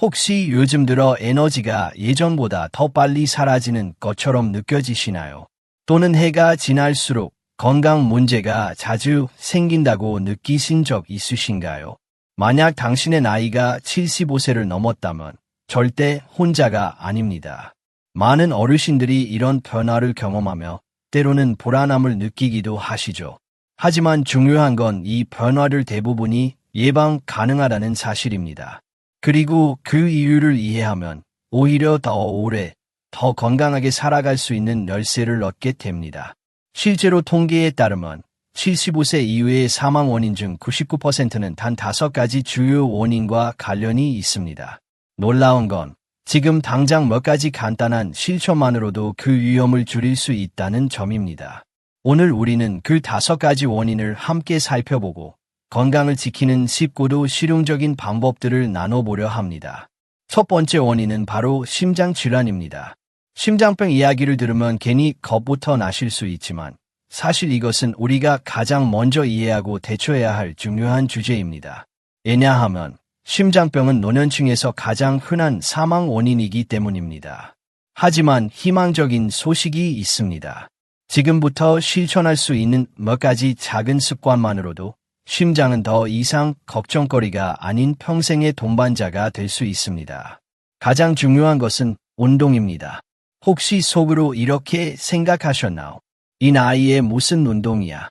혹시 요즘 들어 에너지가 예전보다 더 빨리 사라지는 것처럼 느껴지시나요? 또는 해가 지날수록 건강 문제가 자주 생긴다고 느끼신 적 있으신가요? 만약 당신의 나이가 75세를 넘었다면 절대 혼자가 아닙니다. 많은 어르신들이 이런 변화를 경험하며 때로는 불안함을 느끼기도 하시죠. 하지만 중요한 건 이 변화를 대부분이 예방 가능하다는 사실입니다. 그리고 그 이유를 이해하면 오히려 더 오래, 더 건강하게 살아갈 수 있는 열쇠를 얻게 됩니다. 실제로 통계에 따르면 75세 이후의 사망 원인 중 99%는 단 5가지 주요 원인과 관련이 있습니다. 놀라운 건 지금 당장 몇 가지 간단한 실천만으로도 그 위험을 줄일 수 있다는 점입니다. 오늘 우리는 그 5가지 원인을 함께 살펴보고 건강을 지키는 쉽고도 실용적인 방법들을 나눠보려 합니다. 첫 번째 원인은 바로 심장질환입니다. 심장병 이야기를 들으면 괜히 겁부터 나실 수 있지만 사실 이것은 우리가 가장 먼저 이해하고 대처해야 할 중요한 주제입니다. 왜냐하면 심장병은 노년층에서 가장 흔한 사망 원인이기 때문입니다. 하지만 희망적인 소식이 있습니다. 지금부터 실천할 수 있는 몇 가지 작은 습관만으로도 심장은 더 이상 걱정거리가 아닌 평생의 동반자가 될 수 있습니다. 가장 중요한 것은 운동입니다. 혹시 속으로 이렇게 생각하셨나요? 이 나이에 무슨 운동이야?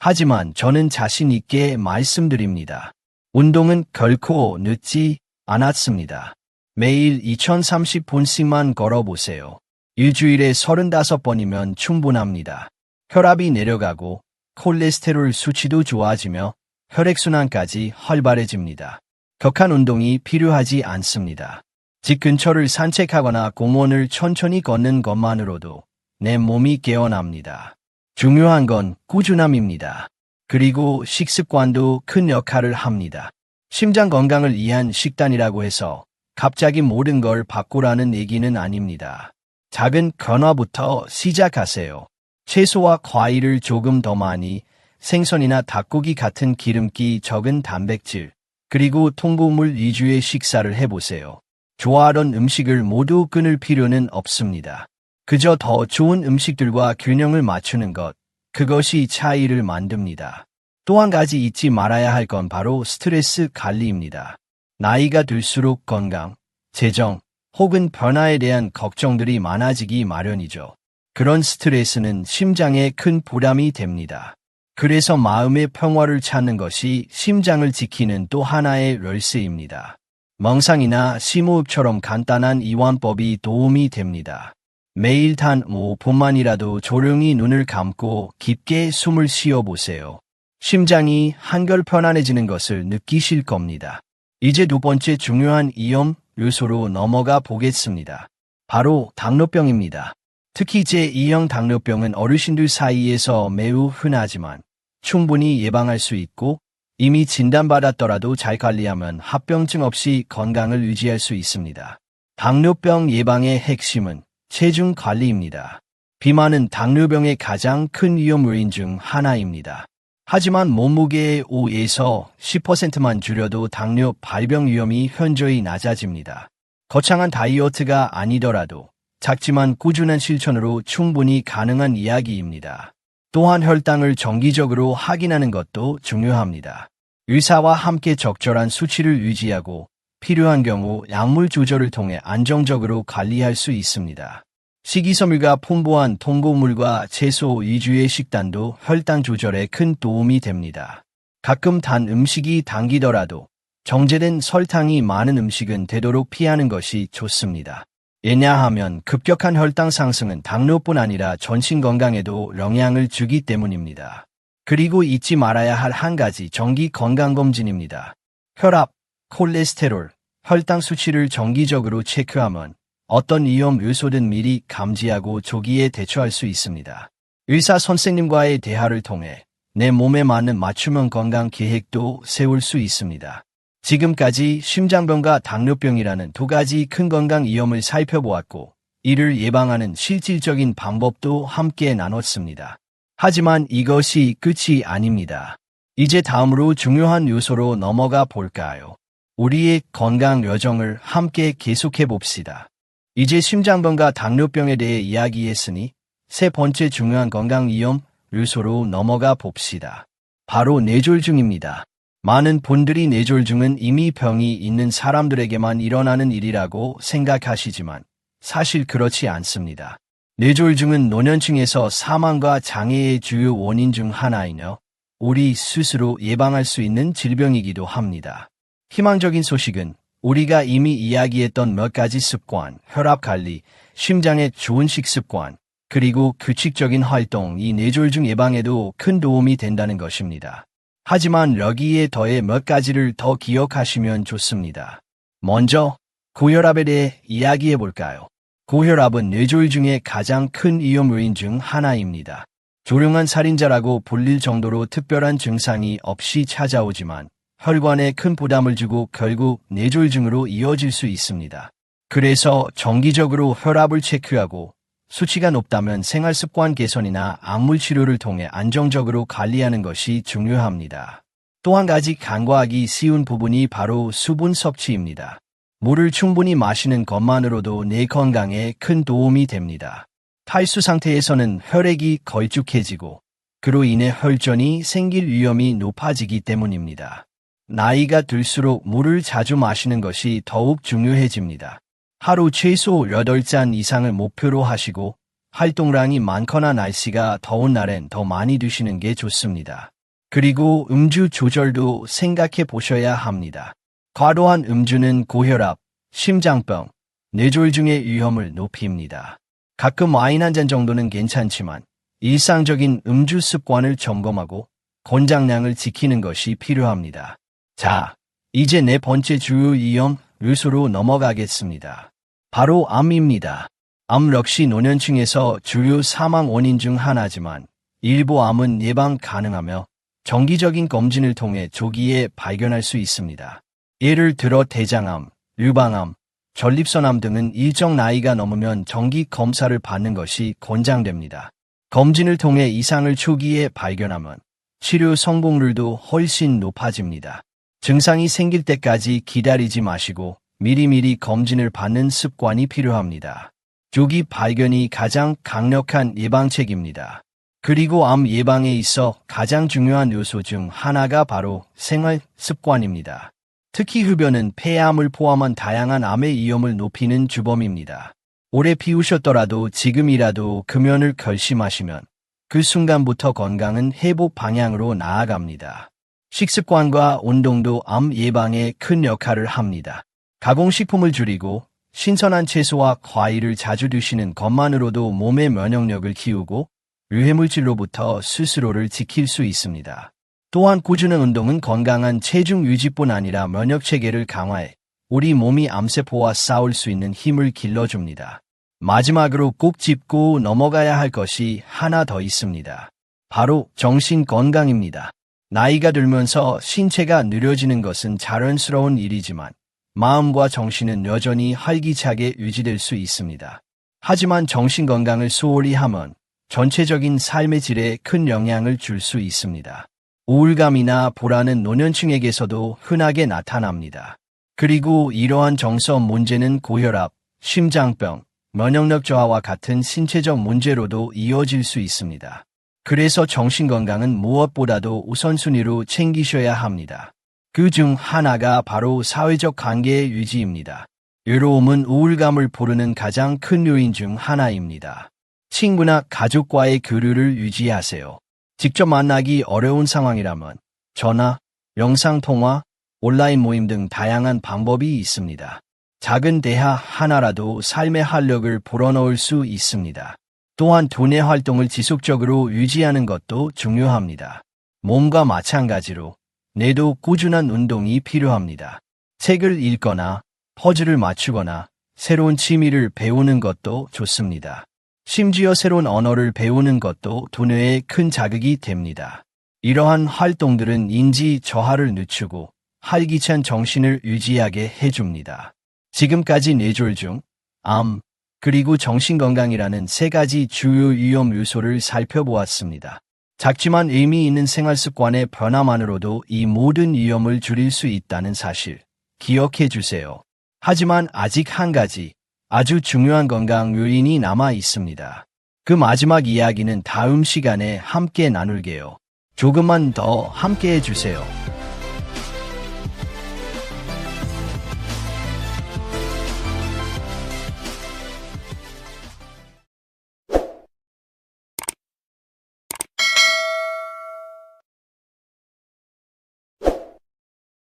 하지만 저는 자신 있게 말씀드립니다. 운동은 결코 늦지 않았습니다. 매일 2030분씩만 걸어보세요. 일주일에 35번이면 충분합니다. 혈압이 내려가고 콜레스테롤 수치도 좋아지며 혈액순환까지 활발해집니다. 격한 운동이 필요하지 않습니다. 집 근처를 산책하거나 공원을 천천히 걷는 것만으로도 내 몸이 깨어납니다. 중요한 건 꾸준함입니다. 그리고 식습관도 큰 역할을 합니다. 심장 건강을 위한 식단이라고 해서 갑자기 모든 걸 바꾸라는 얘기는 아닙니다. 작은 변화부터 시작하세요. 채소와 과일을 조금 더 많이, 생선이나 닭고기 같은 기름기 적은 단백질, 그리고 통곡물 위주의 식사를 해보세요. 좋아하던 음식을 모두 끊을 필요는 없습니다. 그저 더 좋은 음식들과 균형을 맞추는 것, 그것이 차이를 만듭니다. 또 한 가지 잊지 말아야 할 건 바로 스트레스 관리입니다. 나이가 들수록 건강, 재정, 혹은 변화에 대한 걱정들이 많아지기 마련이죠. 그런 스트레스는 심장에 큰 부담이 됩니다. 그래서 마음의 평화를 찾는 것이 심장을 지키는 또 하나의 열쇠입니다. 명상이나 심호흡처럼 간단한 이완법이 도움이 됩니다. 매일 단 5분만이라도 조용히 눈을 감고 깊게 숨을 쉬어보세요. 심장이 한결 편안해지는 것을 느끼실 겁니다. 이제 두 번째 중요한 위험 요소로 넘어가 보겠습니다. 바로 당뇨병입니다. 특히 제2형 당뇨병은 어르신들 사이에서 매우 흔하지만 충분히 예방할 수 있고 이미 진단받았더라도 잘 관리하면 합병증 없이 건강을 유지할 수 있습니다. 당뇨병 예방의 핵심은 체중 관리입니다. 비만은 당뇨병의 가장 큰 위험 요인 중 하나입니다. 하지만 몸무게의 5에서 10%만 줄여도 당뇨 발병 위험이 현저히 낮아집니다. 거창한 다이어트가 아니더라도 작지만 꾸준한 실천으로 충분히 가능한 이야기입니다. 또한 혈당을 정기적으로 확인하는 것도 중요합니다. 의사와 함께 적절한 수치를 유지하고 필요한 경우 약물 조절을 통해 안정적으로 관리할 수 있습니다. 식이섬유가 풍부한 통곡물과 채소 위주의 식단도 혈당 조절에 큰 도움이 됩니다. 가끔 단 음식이 당기더라도 정제된 설탕이 많은 음식은 되도록 피하는 것이 좋습니다. 왜냐하면 급격한 혈당 상승은 당뇨뿐 아니라 전신 건강에도 영향을 주기 때문입니다. 그리고 잊지 말아야 할 한 가지 정기 건강검진입니다. 혈압, 콜레스테롤, 혈당 수치를 정기적으로 체크하면 어떤 위험 요소든 미리 감지하고 조기에 대처할 수 있습니다. 의사 선생님과의 대화를 통해 내 몸에 맞는 맞춤형 건강 계획도 세울 수 있습니다. 지금까지 심장병과 당뇨병이라는 두 가지 큰 건강 위험을 살펴보았고 이를 예방하는 실질적인 방법도 함께 나눴습니다. 하지만 이것이 끝이 아닙니다. 이제 다음으로 중요한 요소로 넘어가 볼까요? 우리의 건강 여정을 함께 계속해 봅시다. 이제 심장병과 당뇨병에 대해 이야기했으니 세 번째 중요한 건강 위험 요소로 넘어가 봅시다. 바로 뇌졸중입니다. 많은 분들이 뇌졸중은 이미 병이 있는 사람들에게만 일어나는 일이라고 생각하시지만 사실 그렇지 않습니다. 뇌졸중은 노년층에서 사망과 장애의 주요 원인 중 하나이며 우리 스스로 예방할 수 있는 질병이기도 합니다. 희망적인 소식은 우리가 이미 이야기했던 몇 가지 습관, 혈압 관리, 심장의 좋은 식습관, 그리고 규칙적인 활동이 뇌졸중 예방에도 큰 도움이 된다는 것입니다. 하지만 여기에 더해 몇 가지를 더 기억하시면 좋습니다. 먼저 고혈압에 대해 이야기해 볼까요? 고혈압은 뇌졸중의 가장 큰 위험 요인 중 하나입니다. 조용한 살인자라고 불릴 정도로 특별한 증상이 없이 찾아오지만 혈관에 큰 부담을 주고 결국 뇌졸중으로 이어질 수 있습니다. 그래서 정기적으로 혈압을 체크하고 수치가 높다면 생활습관 개선이나 약물 치료를 통해 안정적으로 관리하는 것이 중요합니다. 또 한 가지 간과하기 쉬운 부분이 바로 수분 섭취입니다. 물을 충분히 마시는 것만으로도 뇌 건강에 큰 도움이 됩니다. 탈수 상태에서는 혈액이 걸쭉해지고 그로 인해 혈전이 생길 위험이 높아지기 때문입니다. 나이가 들수록 물을 자주 마시는 것이 더욱 중요해집니다. 하루 최소 8잔 이상을 목표로 하시고 활동량이 많거나 날씨가 더운 날엔 더 많이 드시는 게 좋습니다. 그리고 음주 조절도 생각해 보셔야 합니다. 과도한 음주는 고혈압, 심장병, 뇌졸중의 위험을 높입니다. 가끔 와인 한 잔 정도는 괜찮지만 일상적인 음주 습관을 점검하고 권장량을 지키는 것이 필요합니다. 자, 이제 네 번째 주요 위험 요소로 넘어가겠습니다. 바로 암입니다. 암 역시 노년층에서 주요 사망 원인 중 하나지만 일부 암은 예방 가능하며 정기적인 검진을 통해 조기에 발견할 수 있습니다. 예를 들어 대장암, 유방암, 전립선암 등은 일정 나이가 넘으면 정기 검사를 받는 것이 권장됩니다. 검진을 통해 이상을 초기에 발견하면 치료 성공률도 훨씬 높아집니다. 증상이 생길 때까지 기다리지 마시고 미리미리 검진을 받는 습관이 필요합니다. 조기 발견이 가장 강력한 예방책입니다. 그리고 암 예방에 있어 가장 중요한 요소 중 하나가 바로 생활 습관입니다. 특히 흡연은 폐암을 포함한 다양한 암의 위험을 높이는 주범입니다. 오래 피우셨더라도 지금이라도 금연을 결심하시면 그 순간부터 건강은 회복 방향으로 나아갑니다. 식습관과 운동도 암 예방에 큰 역할을 합니다. 가공식품을 줄이고 신선한 채소와 과일을 자주 드시는 것만으로도 몸의 면역력을 키우고 유해물질로부터 스스로를 지킬 수 있습니다. 또한 꾸준한 운동은 건강한 체중 유지뿐 아니라 면역체계를 강화해 우리 몸이 암세포와 싸울 수 있는 힘을 길러줍니다. 마지막으로 꼭 짚고 넘어가야 할 것이 하나 더 있습니다. 바로 정신 건강입니다. 나이가 들면서 신체가 느려지는 것은 자연스러운 일이지만 마음과 정신은 여전히 활기차게 유지될 수 있습니다. 하지만 정신 건강을 소홀히 하면 전체적인 삶의 질에 큰 영향을 줄 수 있습니다. 우울감이나 불안은 노년층에게서도 흔하게 나타납니다. 그리고 이러한 정서 문제는 고혈압, 심장병, 면역력 저하와 같은 신체적 문제로도 이어질 수 있습니다. 그래서 정신건강은 무엇보다도 우선순위로 챙기셔야 합니다. 그 중 하나가 바로 사회적 관계의 유지입니다. 외로움은 우울감을 부르는 가장 큰 요인 중 하나입니다. 친구나 가족과의 교류를 유지하세요. 직접 만나기 어려운 상황이라면 전화, 영상통화, 온라인 모임 등 다양한 방법이 있습니다. 작은 대화 하나라도 삶의 활력을 불어넣을 수 있습니다. 또한 두뇌 활동을 지속적으로 유지하는 것도 중요합니다. 몸과 마찬가지로 뇌도 꾸준한 운동이 필요합니다. 책을 읽거나 퍼즐을 맞추거나 새로운 취미를 배우는 것도 좋습니다. 심지어 새로운 언어를 배우는 것도 두뇌에 큰 자극이 됩니다. 이러한 활동들은 인지 저하를 늦추고 활기찬 정신을 유지하게 해줍니다. 지금까지 뇌졸중, 암, 그리고 정신건강이라는 세 가지 주요 위험 요소를 살펴보았습니다. 작지만 의미 있는 생활습관의 변화만으로도 이 모든 위험을 줄일 수 있다는 사실 기억해 주세요. 하지만 아직 한 가지 아주 중요한 건강 요인이 남아 있습니다. 그 마지막 이야기는 다음 시간에 함께 나눌게요. 조금만 더 함께 해주세요.